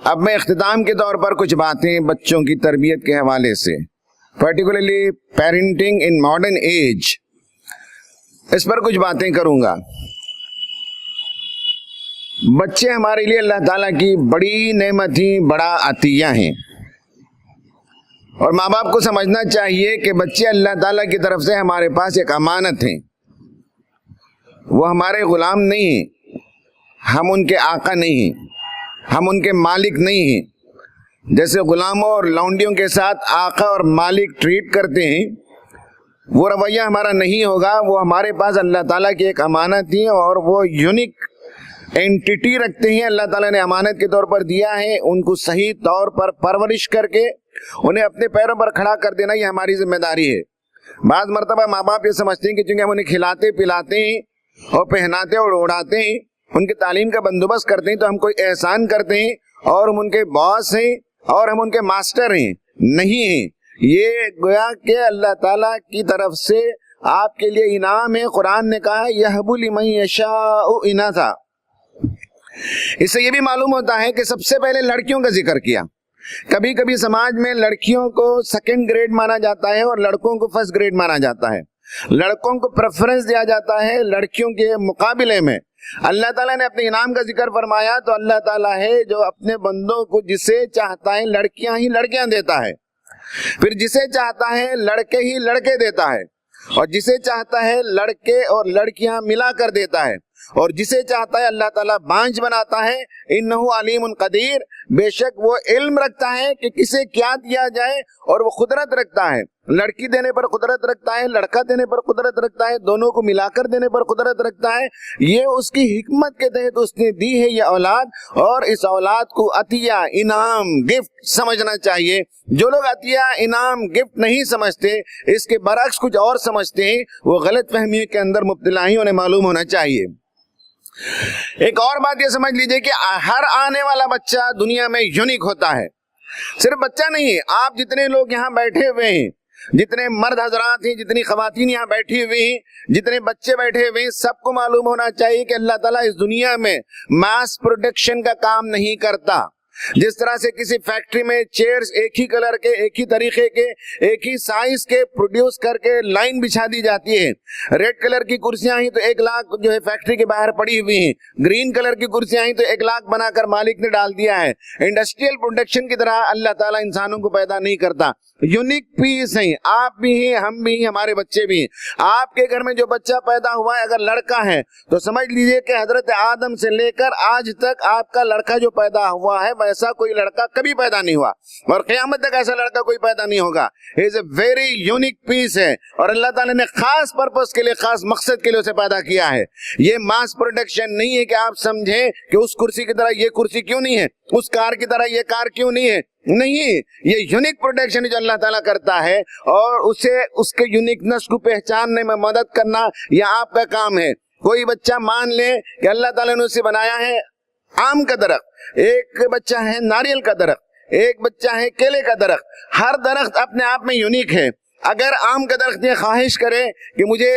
اب میں اختتام کے طور پر کچھ باتیں بچوں کی تربیت کے حوالے سے، particularly parenting in modern age, اس پر کچھ باتیں کروں گا۔ بچے ہمارے لیے اللہ تعالیٰ کی بڑی نعمت ہی، بڑا عطیہ ہیں، اور ماں باپ کو سمجھنا چاہیے کہ بچے اللہ تعالیٰ کی طرف سے ہمارے پاس ایک امانت ہیں، وہ ہمارے غلام نہیں ہیں، ہم ان کے آقا نہیں ہیں، ہم ان کے مالک نہیں ہیں۔ جیسے غلاموں اور لونڈیوں کے ساتھ آقا اور مالک ٹریٹ کرتے ہیں، وہ رویہ ہمارا نہیں ہوگا۔ وہ ہمارے پاس اللہ تعالیٰ کی ایک امانت ہے، اور وہ یونیک اینٹیٹی رکھتے ہیں، اللہ تعالیٰ نے امانت کے طور پر دیا ہے۔ ان کو صحیح طور پر پرورش کر کے انہیں اپنے پیروں پر کھڑا کر دینا، یہ ہماری ذمہ داری ہے۔ بعض مرتبہ ماں باپ یہ سمجھتے ہیں کہ چونکہ ہم انہیں کھلاتے پلاتے ہیں اور پہناتے اور اڑاتے ہیں، ان کی تعلیم کا بندوبست کرتے ہیں، تو ہم کوئی احسان کرتے ہیں اور ہم ان کے باس ہیں اور ہم ان کے ماسٹر ہیں۔ نہیں ہیں، یہ گویا کہ اللہ تعالیٰ کی طرف سے آپ کے لیے انعام ہے۔ قرآن نے کہا یَهْبُ لِمَن يَشَاءُ إِنَاثًا۔ اس سے یہ بھی معلوم ہوتا ہے کہ سب سے پہلے لڑکیوں کا ذکر کیا۔ کبھی کبھی سماج میں لڑکیوں کو سیکنڈ گریڈ مانا جاتا ہے اور لڑکوں کو فرسٹ گریڈ مانا جاتا ہے، لڑکوں کو پریفرنس دیا جاتا ہے لڑکیوں کے مقابلے میں۔ اللہ تعالیٰ نے اپنے انعام کا ذکر فرمایا تو اللہ تعالیٰ ہے جو اپنے بندوں کو جسے چاہتا ہے لڑکیاں ہی لڑکیاں دیتا ہے، پھر جسے چاہتا ہے لڑکے ہی لڑکے دیتا ہے، اور جسے چاہتا ہے لڑکے اور لڑکیاں ملا کر دیتا ہے، اور جسے چاہتا ہے اللہ تعالیٰ بانجھ بناتا ہے۔ انہ علیم قدیر، بے شک وہ علم رکھتا ہے کہ کسے کیا دیا جائے، اور وہ قدرت رکھتا ہے، لڑکی دینے پر قدرت رکھتا ہے، لڑکا دینے پر قدرت رکھتا ہے، دونوں کو ملا کر دینے پر قدرت رکھتا ہے۔ یہ اس کی حکمت کے تحت اس نے دی ہے یہ اولاد، اور اس اولاد کو عطیہ، انعام، گفٹ سمجھنا چاہیے۔ جو لوگ عطیہ، انعام، گفٹ نہیں سمجھتے، اس کے برعکس کچھ اور سمجھتے ہیں، وہ غلط فہمی کے اندر مبتلا ہیں، انہیں معلوم ہونا چاہیے۔ ایک اور بات یہ سمجھ لیجئے کہ ہر آنے والا بچہ دنیا میں یونیک ہوتا ہے۔ صرف بچہ نہیں ہے، آپ جتنے لوگ یہاں بیٹھے ہوئے ہیں، جتنے مرد حضرات ہیں، جتنی خواتین یہاں بیٹھی ہوئی ہیں، جتنے بچے بیٹھے ہوئے ہیں، سب کو معلوم ہونا چاہیے کہ اللہ تعالیٰ اس دنیا میں ماس پروڈکشن کا کام نہیں کرتا۔ جس طرح سے کسی فیکٹری میں چیئرز ایک ہی کلر کے، ایک ہی طریقے کے، ایک ہی سائز کے پروڈیوس کر کے لائن بچھا دی جاتی ہے۔ ریڈ کلر کی کرسیاں ہیں تو 1 لاکھ جو ہے فیکٹری کے باہر پڑی ہوئی ہیں، گرین کلر کی کرسیاں ہیں تو 1 لاکھ بنا کر مالک نے ڈال دیا ہے۔ انڈسٹریل پروڈکشن کی طرح اللہ تعالیٰ انسانوں کو پیدا نہیں کرتا۔ یونیک پیس ہیں، آپ بھی ہیں، ہم بھی ہیں، ہمارے بچے بھی ہیں۔ آپ کے گھر میں جو بچہ پیدا ہوا ہے اگر لڑکا ہے تو سمجھ لیجئے کہ حضرت آدم سے لے کر آج تک آپ کا لڑکا جو پیدا ہوا ہے ویسا کوئی لڑکا کبھی پیدا نہیں ہوا، اور قیامت تک ایسا لڑکا کوئی پیدا نہیں ہوگا۔ He is a very unique piece ہے، اور اللہ تعالیٰ نے خاص پرپس کے لیے، خاص مقصد کے لیے اسے پیدا کیا ہے۔ یہ ماس پروڈکشن نہیں ہے کہ آپ سمجھیں کہ اس کرسی کی طرح یہ کرسی کیوں نہیں ہے، اس کار کی طرح یہ کار کیوں نہیں ہے۔ نہیں، یہ یونیک پروڈکشن جو اللہ تعالیٰ کرتا ہے، اور اسے اس کے یونیکنس کو پہچاننے میں مدد کرنا یہ آپ کا کام ہے۔ کوئی بچہ مان لے کہ اللہ تعالیٰ نے اسے بنایا ہے آم کا درخت، ایک بچہ ہے ناریل کا درخت، ایک بچہ ہے کیلے کا درخت۔ ہر درخت اپنے آپ میں یونیک ہے۔ اگر آم کا درخت یہ خواہش کرے کہ مجھے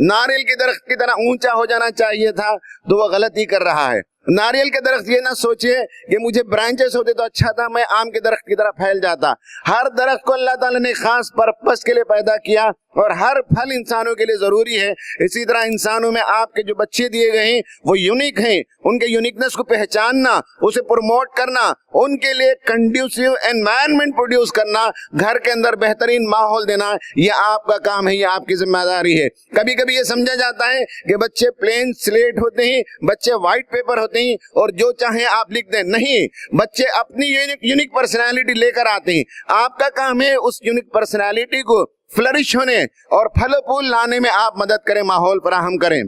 ناریل کے درخت کی طرح اونچا ہو جانا چاہیے تھا تو وہ غلطی کر رہا ہے۔ ناریل کے درخت یہ نہ سوچے کہ مجھے برانچز ہوتے تو اچھا تھا، میں آم کے درخت کی طرح پھیل جاتا۔ ہر درخت کو اللہ تعالیٰ نے خاص پرپس کے لیے پیدا کیا، اور ہر پھل انسانوں کے لیے ضروری ہے۔ اسی طرح انسانوں میں آپ کے جو بچے دیے گئے ہیں وہ یونیک ہیں، ان کے یونیکنس کو پہچاننا، اسے پروموٹ کرنا، ان کے لیے کنڈیوسیو انوائرمنٹ پروڈیوس کرنا، گھر کے اندر بہترین ماحول دینا، یہ آپ کا کام ہے، یہ آپ کی ذمہ داری ہے۔ کبھی کبھی یہ سمجھا جاتا ہے کہ بچے پلین سلیٹ ہوتے ہیں، بچے وائٹ پیپر ہوتے ہیں اور جو چاہیں آپ لکھ دیں۔ نہیں، بچے اپنی یونیک پرسنالٹی لے کر آتے ہیں۔ آپ کا کام ہے اس یونیک پرسنالٹی کو فلرش ہونے اور پھل و پھول لانے میں آپ مدد کریں، ماحول فراہم کریں۔